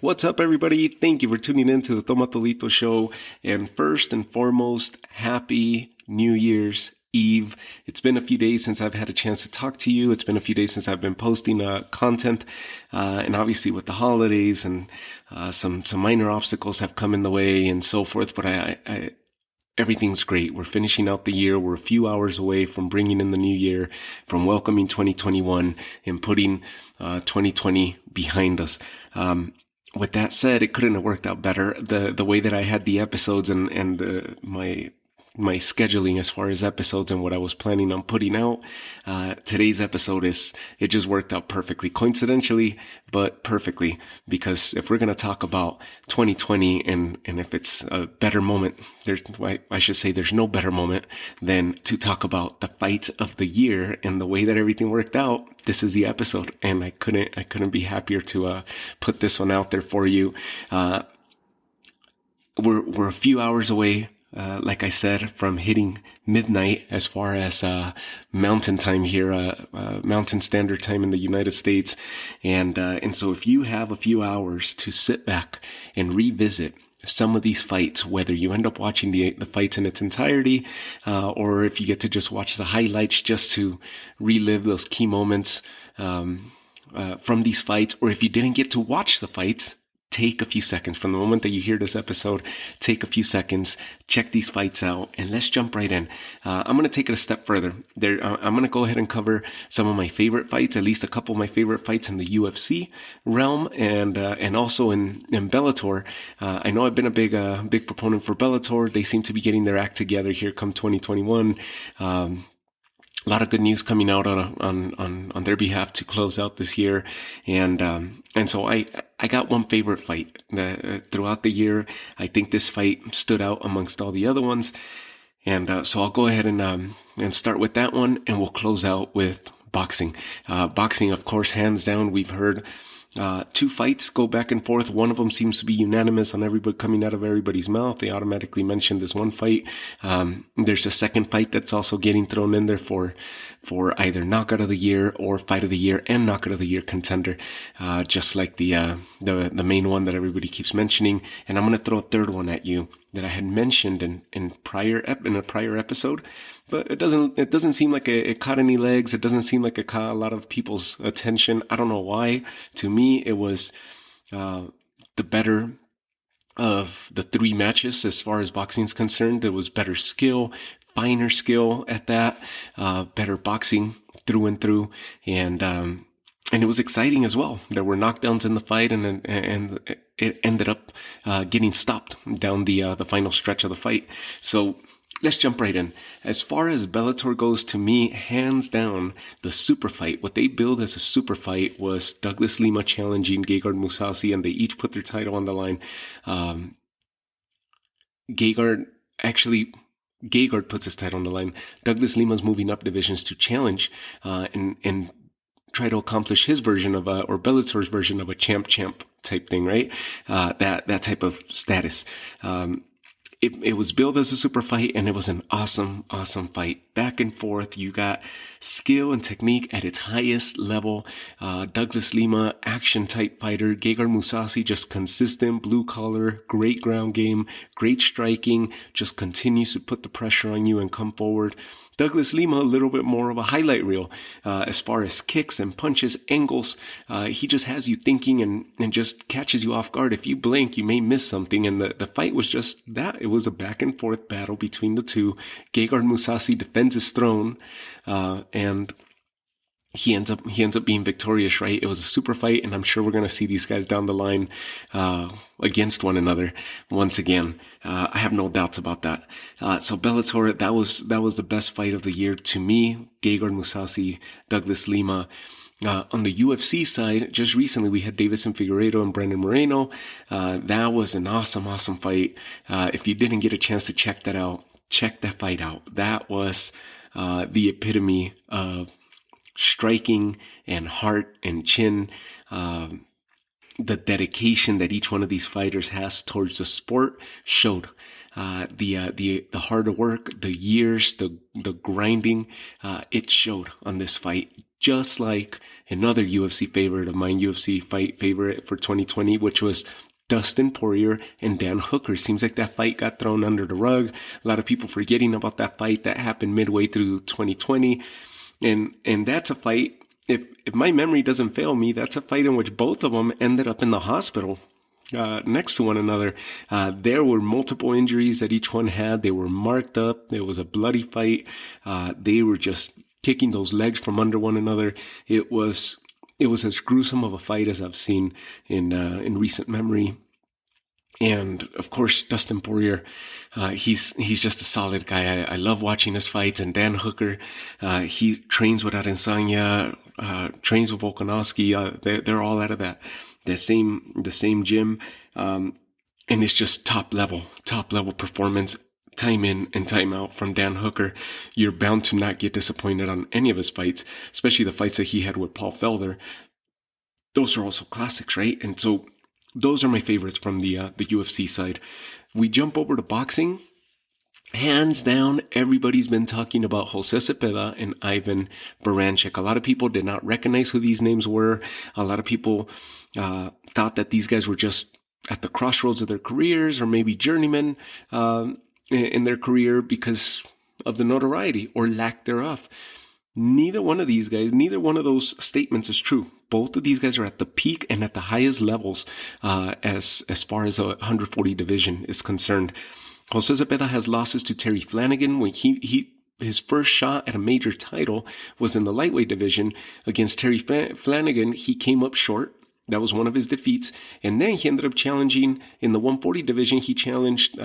What's up, everybody? Thank you for tuning in to the Tomatolito Show. And first and foremost, happy New Year's Eve. It's been a few days since I've had a chance to talk to you. It's been a few days since I've been posting content. And obviously with the holidays and some minor obstacles have come in the way and so forth. But everything's great. We're finishing out the year. We're a few hours away from bringing in the new year, from welcoming 2021 and putting 2020 behind us. With that said, it couldn't have worked out better. The way that I had the episodes and my scheduling as far as episodes and what I was planning on putting out. Today's episode it just worked out perfectly, coincidentally, but perfectly, because if we're going to talk about 2020 and if it's a better moment, I should say there's no better moment than to talk about the fight of the year and the way that everything worked out. This is the episode, and I couldn't be happier to put this one out there for you. We're a few hours away, like I said, from hitting midnight as far as mountain time here, mountain standard time in the United States. And so if you have a few hours to sit back and revisit some of these fights, whether you end up watching the fights in its entirety, or if you get to just watch the highlights just to relive those key moments from these fights, or if you didn't get to watch the fights, take a few seconds from the moment that you hear this episode. Take a few seconds, check these fights out, and let's jump right in. I'm going to take it a step further. I'm going to go ahead and cover some of my favorite fights, at least a couple of my favorite fights in the UFC realm, and also in Bellator. I know I've been a big proponent for Bellator. They seem to be getting their act together here come 2021. A lot of good news coming out on their behalf to close out this year. And so I got one favorite fight throughout the year. I think this fight stood out amongst all the other ones. And so I'll go ahead and start with that one, and we'll close out with boxing. Boxing, of course, hands down. We've heard two fights go back and forth. One of them seems to be unanimous on everybody coming out of everybody's mouth. They automatically mentioned this one fight. There's a second fight that's also getting thrown in there for either knockout of the year or fight of the year and knockout of the year contender. Just like the main one that everybody keeps mentioning. And I'm going to throw a third one at you that I had mentioned in a prior episode, but it doesn't seem like it caught any legs. It doesn't seem like it caught a lot of people's attention. I don't know why. To me, it was the better of the three matches as far as boxing is concerned. There was better skill, finer skill at that, better boxing through and through, and it was exciting as well. There were knockdowns in the fight, and it ended up getting stopped down the final stretch of the fight. So let's jump right in. As far as Bellator goes, to me, hands down, the super fight, what they billed as a super fight was Douglas Lima challenging Gegard Mousasi, and they each put their title on the line. Gegard puts his title on the line. Douglas Lima's moving up divisions to challenge and try to accomplish his version of or Bellator's version of a champ type thing, right? That type of status. It was billed as a super fight, and it was an awesome fight. Back and forth. You got skill and technique at its highest level. Douglas Lima, action type fighter. Gegard Mousasi, just consistent, blue collar, great ground game, great striking, just continues to put the pressure on you and come forward. Douglas Lima, a little bit more of a highlight reel as far as kicks and punches, angles. He just has you thinking and just catches you off guard. If you blink, you may miss something. And the fight was just that. It was a back and forth battle between the two. Gegard Mousasi defends his throne, and he ends up being victorious, right? It was a super fight, and I'm sure we're going to see these guys down the line against one another once again. I have no doubts about that. So Bellator, that was the best fight of the year to me. Gegard Mousasi, Douglas Lima. On the UFC side, just recently we had Davison Figueiredo and Brandon Moreno. That was an awesome fight. If you didn't get a chance to check that out, check that fight out. That was the epitome of striking and heart and chin, the dedication that each one of these fighters has towards the sport showed. the hard work, the years, the grinding, it showed on this fight. Just like another UFC favorite of mine, UFC fight favorite for 2020, which was Dustin Poirier and Dan Hooker. Seems like that fight got thrown under the rug. A lot of people forgetting about that fight that happened midway through 2020. And that's a fight, if my memory doesn't fail me, that's a fight in which both of them ended up in the hospital next to one another. There were multiple injuries that each one had. They were marked up. It was a bloody fight. They were just kicking those legs from under one another. It was as gruesome of a fight as I've seen in recent memory. And of course, Dustin Poirier, he's just a solid guy. I love watching his fights. And Dan Hooker, he trains with Adesanya, trains with Volkanovski. They're all out of the same gym. And it's just top level performance, time in and time out from Dan Hooker. You're bound to not get disappointed on any of his fights, especially the fights that he had with Paul Felder. Those are also classics, right? And so those are my favorites from the UFC side. We jump over to boxing. Hands down, everybody's been talking about Jose Cepeda and Ivan Baranchyk. A lot of people did not recognize who these names were. A lot of people thought that these guys were just at the crossroads of their careers, or maybe journeymen in their career because of the notoriety or lack thereof. Neither one of these guys, neither one of those statements is true. Both of these guys are at the peak and at the highest levels as far as a 140 division is concerned. Jose Cepeda has losses to Terry Flanagan. When his first shot at a major title was in the lightweight division against Terry Flanagan. He came up short. That was one of his defeats. And then he ended up challenging in the 140 division. He challenged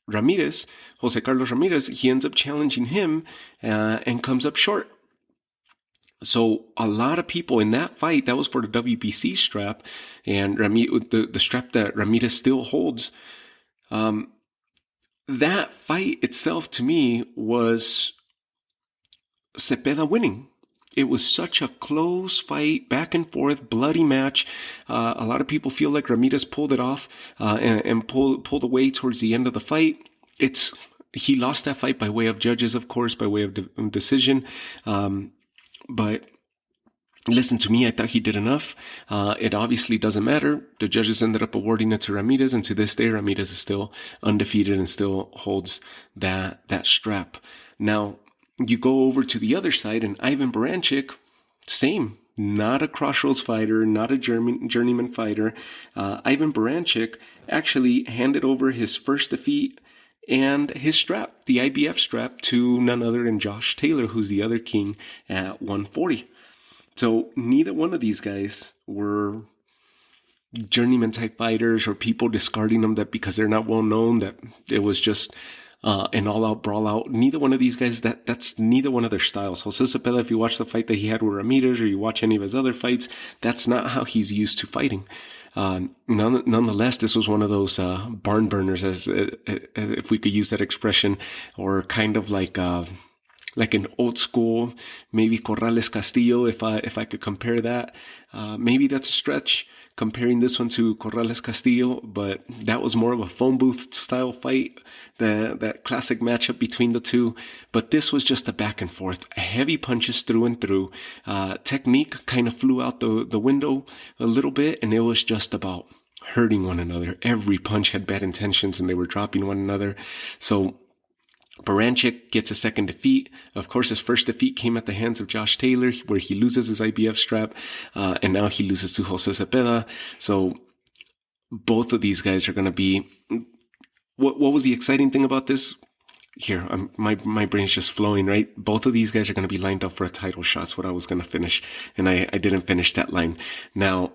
Ramirez, Jose Carlos Ramirez. He ends up challenging him and comes up short. So a lot of people in that fight, that was for the WBC strap, and the strap that Ramirez still holds. That fight itself, to me, was Cepeda winning. It was such a close fight, back and forth, bloody match. A lot of people feel like Ramirez pulled it off and pulled away towards the end of the fight. He lost that fight by way of judges, of course, by way of decision. But listen to me, I thought he did enough. It obviously doesn't matter. The judges ended up awarding it to Ramirez, and to this day, Ramirez is still undefeated and still holds that strap. Now, you go over to the other side, and Ivan Baranchyk, same. Not a crossroads fighter, not a journeyman fighter. Ivan Baranchyk actually handed over his first defeat and his strap, the IBF strap, to none other than Josh Taylor, who's the other king at 140. So neither one of these guys were journeyman type fighters or people discarding them that because they're not well known, that it was just an all-out brawl-out. Neither one of these guys, that's neither one of their styles. Jose Cepeda, if you watch the fight that he had with Ramirez or you watch any of his other fights, that's not how he's used to fighting. Nonetheless, this was one of those barn burners, as if we could use that expression, or kind of like an old school, maybe Corrales Castillo, if I could compare that. Maybe that's a stretch, comparing this one to Corrales Castillo, but that was more of a phone booth style fight, that classic matchup between the two. But this was just a back and forth, heavy punches through and through. Technique kind of flew out the window a little bit, and it was just about hurting one another. Every punch had bad intentions, and they were dropping one another. So Baranchyk gets a second defeat. Of course, his first defeat came at the hands of Josh Taylor, where he loses his IBF strap, and now he loses to Jose Cepeda. So both of these guys are going to be... What was the exciting thing about this? Here, my brain's just flowing, right? Both of these guys are going to be lined up for a title shot. That's what I was going to finish, and I didn't finish that line. Now,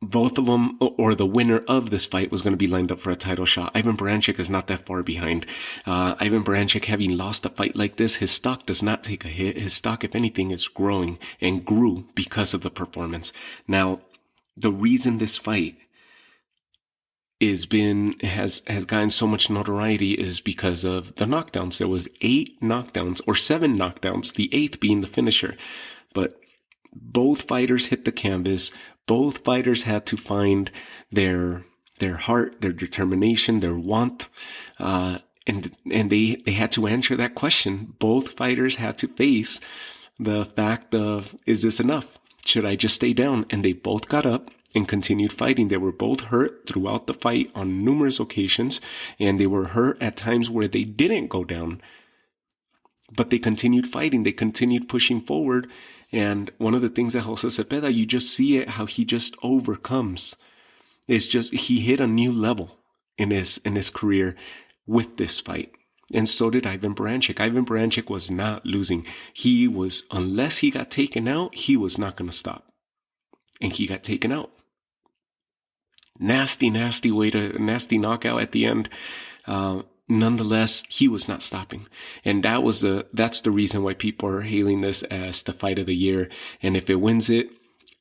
both of them, or the winner of this fight, was going to be lined up for a title shot. Ivan Baranchyk is not that far behind. Ivan Baranchyk, having lost a fight like this, his stock does not take a hit. His stock, if anything, is growing and grew because of the performance. Now, the reason this fight has gotten so much notoriety is because of the knockdowns. There was 8 knockdowns, or 7 knockdowns, the 8th being the finisher. But both fighters hit the canvas. Both fighters had to find their their heart, their determination, their want. And they had to answer that question. Both fighters had to face the fact of, is this enough? Should I just stay down? And they both got up and continued fighting. They were both hurt throughout the fight on numerous occasions, and they were hurt at times where they didn't go down. But they continued fighting. They continued pushing forward. And one of the things that Jose Cepeda, you just see it, how he just overcomes. It's just, he hit a new level in his career with this fight. And so did Ivan Baranchyk. Ivan Baranchyk was not losing. He was, unless he got taken out, he was not going to stop. And he got taken out. Nasty knockout at the end. Nonetheless, he was not stopping. And that's the reason why people are hailing this as the fight of the year. And if it wins it,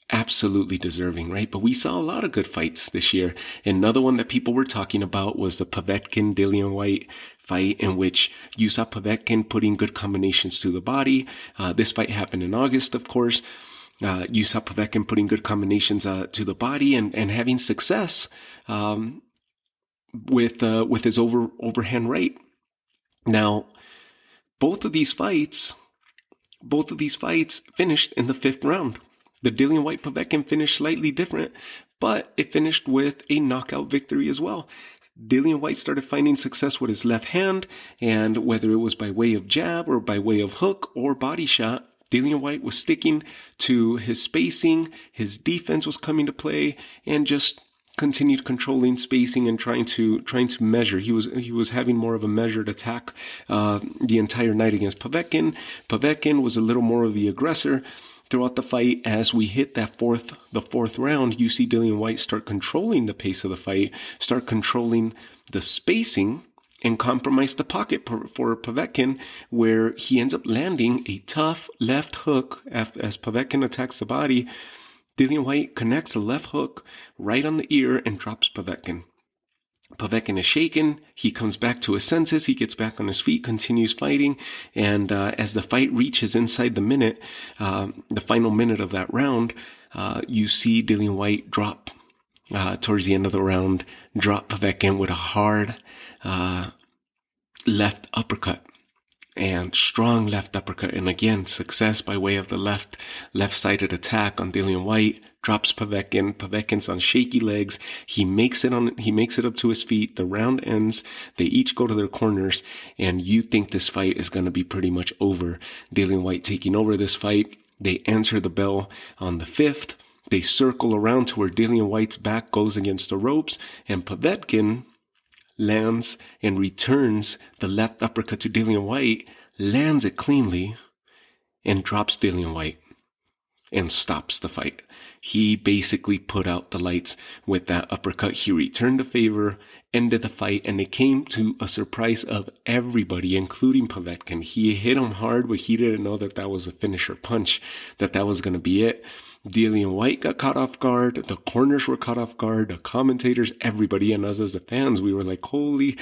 absolutely deserving, right? But we saw a lot of good fights this year. Another one that people were talking about was the Povetkin-Dillian Whyte fight, in which you saw Povetkin putting good combinations to the body. This fight happened in August, of course. You saw Povetkin putting good combinations to the body and having success with his overhand right. Now, both of these fights finished in the 5th round. The Dillian Whyte Povetkin finished slightly different, but it finished with a knockout victory as well. Dillian Whyte started finding success with his left hand, and whether it was by way of jab or by way of hook or body shot, Dillian Whyte was sticking to his spacing, his defense was coming to play, and just continued controlling spacing and trying to measure. He was having more of a measured attack the entire night against Povetkin. Povetkin was a little more of the aggressor. Throughout the fight, as we hit the fourth round, you see Dillian Whyte start controlling the pace of the fight, start controlling the spacing, and compromise the pocket for Povetkin, where he ends up landing a tough left hook as Povetkin attacks the body. Dillian Whyte connects a left hook right on the ear and drops Povetkin. Povetkin is shaken. He comes back to his senses. He gets back on his feet, continues fighting. And as the fight reaches inside the minute, the final minute of that round, you see Dillian Whyte drop towards the end of the round, drop Povetkin with a hard left uppercut. And strong left uppercut. And again, success by way of the left-sided attack on Dillian Whyte. Drops Povetkin. Povetkin's on shaky legs. He makes it up to his feet. The round ends. They each go to their corners. And you think this fight is going to be pretty much over. Dillian Whyte taking over this fight. They answer the bell on the 5th. They circle around to where Dillian Whyte's back goes against the ropes. And Povetkin lands and returns the left uppercut to Dillian Whyte, lands it cleanly, and drops Dillian Whyte and stops the fight. He basically put out the lights with that uppercut. He returned the favor, ended the fight, and it came to a surprise of everybody, including Povetkin. He hit him hard, but he didn't know that was a finisher punch, that was going to be it. Dillian Whyte got caught off guard. The corners were caught off guard. The commentators, everybody, and us as the fans, we were like, holy,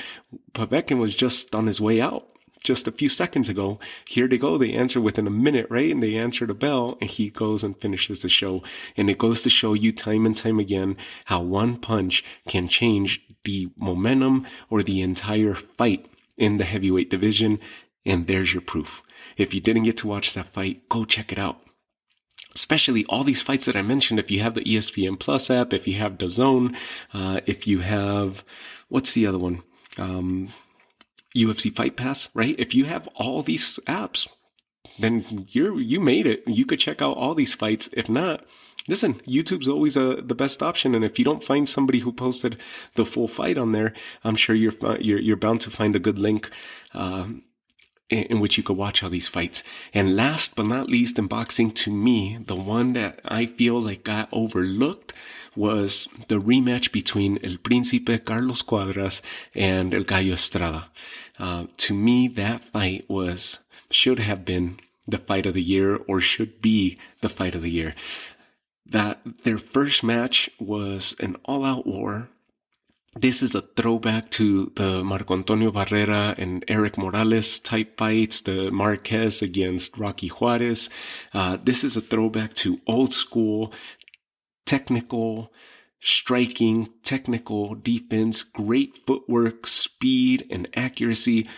Povetkin was just on his way out just a few seconds ago. Here they go. They answer within a minute, right? And they answer the bell, and he goes and finishes the show. And it goes to show you time and time again how one punch can change the momentum or the entire fight in the heavyweight division. And there's your proof. If you didn't get to watch that fight, go check it out. Especially all these fights that I mentioned, if you have the ESPN Plus app, if you have DAZN, if you have, what's the other one? UFC Fight Pass, right? If you have all these apps, then you made it. You could check out all these fights. If not, listen, YouTube's always the best option. And if you don't find somebody who posted the full fight on there, I'm sure you're bound to find a good link, in which you could watch all these fights. And last but not least in boxing, to me, the one that I feel like got overlooked was the rematch between El Príncipe Carlos Cuadras and El Gallo Estrada. To me, that fight should have been the fight of the year, or should be the fight of the year. That their first match was an all-out war. This is a throwback to the Marco Antonio Barrera and Eric Morales type fights, the Marquez against Rocky Juarez. This is a throwback to old school, technical, striking, technical, defense, great footwork, speed, and accuracy.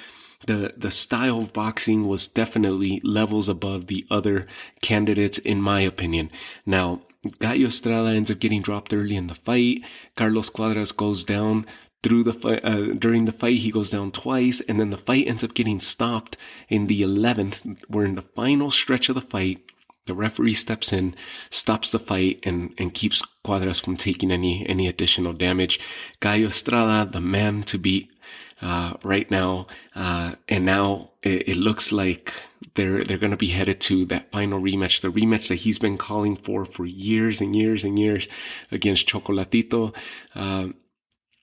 The style of boxing was definitely levels above the other candidates, in my opinion. Now, Gallo Estrada ends up getting dropped early in the fight. Carlos Cuadras goes down through the fight. During the fight, he goes down twice, and then the fight ends up getting stopped in the 11th. We're in the final stretch of the fight. The referee steps in, stops the fight, and keeps Cuadras from taking any additional damage. Gallo Estrada, the man to beat right now, and now it looks like they're going to be headed to that final rematch, the rematch that he's been calling for years and years and years against Chocolatito.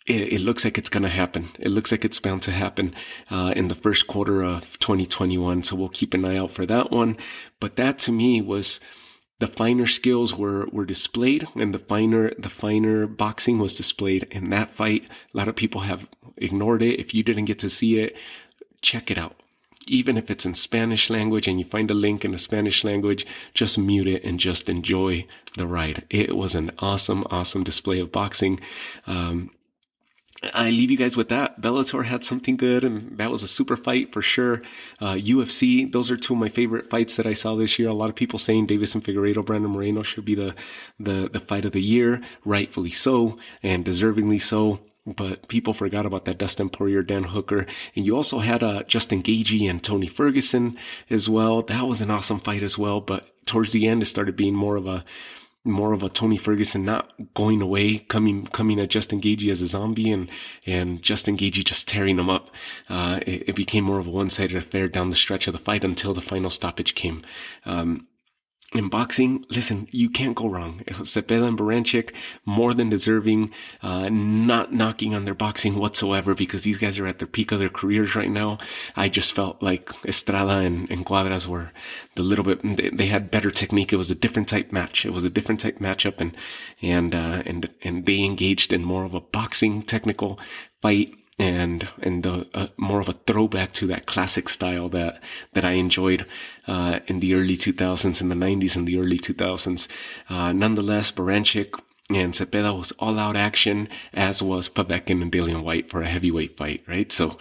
It looks like it's going to happen. It looks like it's bound to happen in the first quarter of 2021. So we'll keep an eye out for that one. But that to me was the finer skills were displayed, and the finer boxing was displayed in that fight. A lot of people have ignored it. If you didn't get to see it, check it out. Even if it's in Spanish language and you find a link in the Spanish language, just mute it and just enjoy the ride. It was an awesome, awesome display of boxing. I leave you guys with that. Bellator had something good, and that was a super fight for sure. UFC, those are two of my favorite fights that I saw this year. A lot of people saying Davis and Figueiredo, Brandon Moreno should be the fight of the year, rightfully so, and deservingly so. But people forgot about that Dustin Poirier, Dan Hooker. And you also had Justin Gaethje and Tony Ferguson as well. That was an awesome fight as well. But towards the end, it started being more of a Tony Ferguson not going away, coming at Justin Gaethje as a zombie, and Justin Gaethje just tearing him up. It became more of a one-sided affair down the stretch of the fight until the final stoppage came. In boxing, listen, you can't go wrong. Cepeda and Baranchyk, more than deserving, not knocking on their boxing whatsoever, because these guys are at their peak of their careers right now. I just felt like Estrada and Cuadras were the little bit, they had better technique. It was a different type match. It was a different type matchup, and they engaged in more of a boxing technical fight. And the more of a throwback to that classic style that I enjoyed in the early 2000s, in the 90s and the early 2000s. Nonetheless, Baranchyk and Cepeda was all out action, as was Povetkin and Dillian White for a heavyweight fight, right? So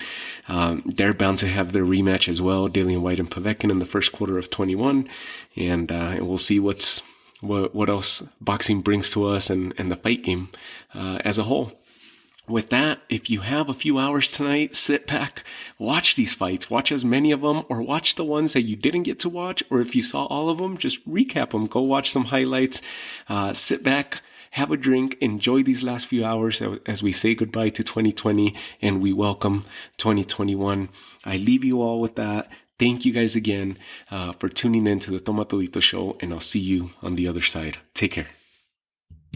they're bound to have their rematch as well, Dillian White and Povetkin in the first quarter of 21, and we'll see what else boxing brings to us and the fight game as a whole. With that, if you have a few hours tonight, sit back, watch these fights, watch as many of them, or watch the ones that you didn't get to watch, or if you saw all of them, just recap them, go watch some highlights, sit back, have a drink, enjoy these last few hours as we say goodbye to 2020 and we welcome 2021. I leave you all with that. Thank you guys again for tuning in to the Toma Todito show, and I'll see you on the other side. Take care.